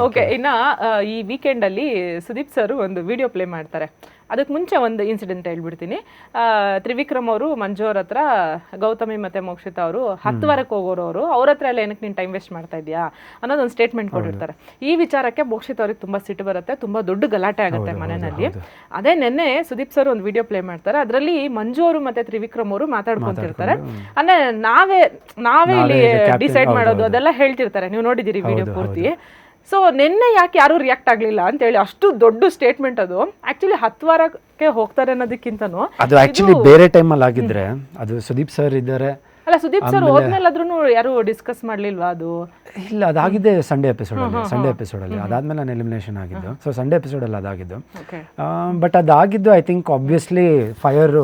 Okay. ಇನ್ನ ಈ weekend ಅಲ್ಲಿ ಸುದೀಪ್ ಸರ್ ಒಂದು ವಿಡಿಯೋ ಪ್ಲೇ ಮಾಡ್ತಾರೆ. ಅದಕ್ಕೆ ಮುಂಚೆ ಒಂದು ಇನ್ಸಿಡೆಂಟ್ ಹೇಳ್ಬಿಡ್ತೀನಿ. ತ್ರಿವಿಕ್ರಮ್ ಅವರು ಮಂಜು ಅವ್ರ ಹತ್ರ ಗೌತಮಿ ಮತ್ತೆ ಮೋಕ್ಷಿತಾ ಅವರು 10 ವಾರಕ್ಕೆ ಹೋಗೋರು, ಅವ್ರ ಹತ್ರ ಎಲ್ಲ ಏನಕ್ಕೆ ನೀನು ಟೈಮ್ ವೇಸ್ಟ್ ಮಾಡ್ತಾ ಇದೀಯಾ ಅನ್ನೋದೊಂದು ಸ್ಟೇಟ್ಮೆಂಟ್ ಕೊಟ್ಟಿರ್ತಾರೆ. ಈ ವಿಚಾರಕ್ಕೆ ಮೋಕ್ಷಿತಾ ಅವ್ರಿಗೆ ತುಂಬಾ ಸಿಟ್ಟು ಬರುತ್ತೆ, ತುಂಬಾ ದೊಡ್ಡ ಗಲಾಟೆ ಆಗುತ್ತೆ ಮನೆಯಲ್ಲಿ. ಅದೇ ನೆನ್ನೆ ಸುದೀಪ್ ಸರ್ ಒಂದು ವಿಡಿಯೋ ಪ್ಲೇ ಮಾಡ್ತಾರೆ. ಅದರಲ್ಲಿ ಮಂಜು ಅವರು ಮತ್ತೆ ತ್ರಿವಿಕ್ರಮ್ ಅವರು ಮಾತಾಡ್ಕೊಂತಿರ್ತಾರೆ. ಅಂದ್ರೆ ನಾವೇ ಇಲ್ಲಿ ಡಿಸೈಡ್ ಮಾಡೋದು ಅದೆಲ್ಲ ಹೇಳ್ತಿರ್ತಾರೆ. ನೀವು ನೋಡಿದಿರಿ ವಿಡಿಯೋ ಪೂರ್ತಿ. ಸೊ ನಿನ್ನೆ ಯಾಕೆ ಯಾರು ರಿಯಾಕ್ಟ್ ಆಗ್ಲಿಲ್ಲ ಅಂತ ಹೇಳಿ ಅಷ್ಟು ದೊಡ್ಡ ಸ್ಟೇಟ್ಮೆಂಟ್. ಅದು ಆಕ್ಚುಲಿ 10 ವಾರಕ್ಕೆ ಹೋಗ್ತಾರೆ ಅನ್ನೋದಕ್ಕಿಂತನೂ ಅದು ಆಕ್ಚುಲಿ ಬೇರೆ ಟೈಮಲ್ಲಿ ಆಗಿದ್ರೆ ಅದು ಸುದೀಪ್ ಸರ್ ಇದ್ದಾರೆ. ಅಲ್ಲ, ಸುದೀಪ್ ಸರ್ ಹೋದ್ಮೇಲೆ ಆದ್ರೂ ಯಾರು ಡಿಸ್ಕಸ್ ಮಾಡ್ಲಿಲ್ವಾ? ಅದು ಇಲ್ಲ, ಅದಾಗಿದೆ ಸಂಡೇ ಎಪಿಸೋಡ್ ಅಲ್ಲಿ ಅದಾದ್ಮೇಲೆ ನಾನು ಎಲಿಮಿನೇಷನ್ ಆಗಿದ್ದು. ಸೊ ಸಂಡೇ ಎಪಿಸೋಡ್ ಅಲ್ಲಿ ಅದಾಗಿದ್ದು. ಬಟ್ ಅದಾಗಿದ್ದು ಐ ಥಿಂಕ್ ಆಬ್ವಿಯಸ್ಲಿ ಫೈರ್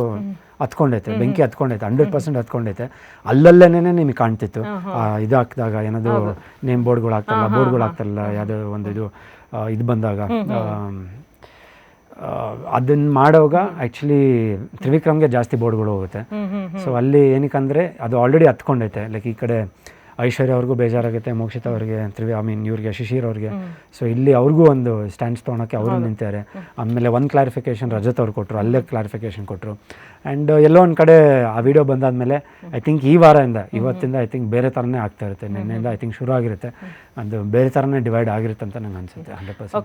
ಹತ್ಕೊಂಡೈತೆ, ಬೆಂಕಿ ಹತ್ಕೊಂಡೈತೆ, 100% ಹತ್ಕೊಂಡೈತೆ. ಅಲ್ಲಲ್ಲೇನೆ ನಿಮಗೆ ಕಾಣ್ತಿತ್ತು. ಇದು ಹಾಕಿದಾಗ ಏನದು ನೇಮ್ ಬೋರ್ಡ್ಗಳು ಆಗ್ತಾರಲ್ಲ, ಯಾವುದೋ ಒಂದು ಇದು ಬಂದಾಗ ಅದನ್ನ ಮಾಡೋವಾಗ ಆ್ಯಕ್ಚುಲಿ ತ್ರಿವಿಕ್ರಮ್ಗೆ ಜಾಸ್ತಿ ಬೋರ್ಡ್ಗಳು ಹೋಗುತ್ತೆ. ಸೊ ಅಲ್ಲಿ ಏನಕ್ಕಂದರೆ ಅದು ಆಲ್ರೆಡಿ ಹತ್ಕೊಂಡೈತೆ. ಲೈಕ್ ಈ ಕಡೆ ಐಶ್ವರ್ಯ ಅವ್ರಿಗೂ ಬೇಜಾರಾಗುತ್ತೆ, ಮೋಕ್ಷಿತಾ ಅವ್ರಿಗೆ, ಇವ್ರಿಗೆ ಶಿಶಿರ್ ಅವ್ರಿಗೆ. ಸೊ ಇಲ್ಲಿ ಅವ್ರಿಗೂ ಒಂದು ಸ್ಟ್ಯಾಂಡ್ಸ್ ತೊಗೊಳಕ್ಕೆ ಅವರು ನಿಂತಾರೆ. ಆಮೇಲೆ ಒಂದು ಕ್ಲಾರಿಫಿಕೇಶನ್ ರಜತ್ ಅವ್ರು ಕೊಟ್ಟರು, ಅಲ್ಲೇ ಕ್ಲಾರಿಫಿಕೇಶನ್ ಕೊಟ್ಟರು. ಆ್ಯಂಡ್ ಎಲ್ಲೋ ಒಂದು ಕಡೆ ಆ ವಿಡಿಯೋ ಬಂದಾದಮೇಲೆ ಐ ಥಿಂಕ್ ಇವತ್ತಿಂದ ಐ ಥಿಂಕ್ ಬೇರೆ ಥರನೇ ಆಗ್ತಾ ಇರುತ್ತೆ. ನಿನ್ನೆಯಿಂದ ಐ ಥಿಂಕ್ ಶುರು ಆಗಿರುತ್ತೆ. ಅದು ಬೇರೆ ಥರನೇ ಡಿವೈಡ್ ಆಗಿರುತ್ತೆ ಅಂತ ನಂಗೆ ಅನಿಸುತ್ತೆ 100%.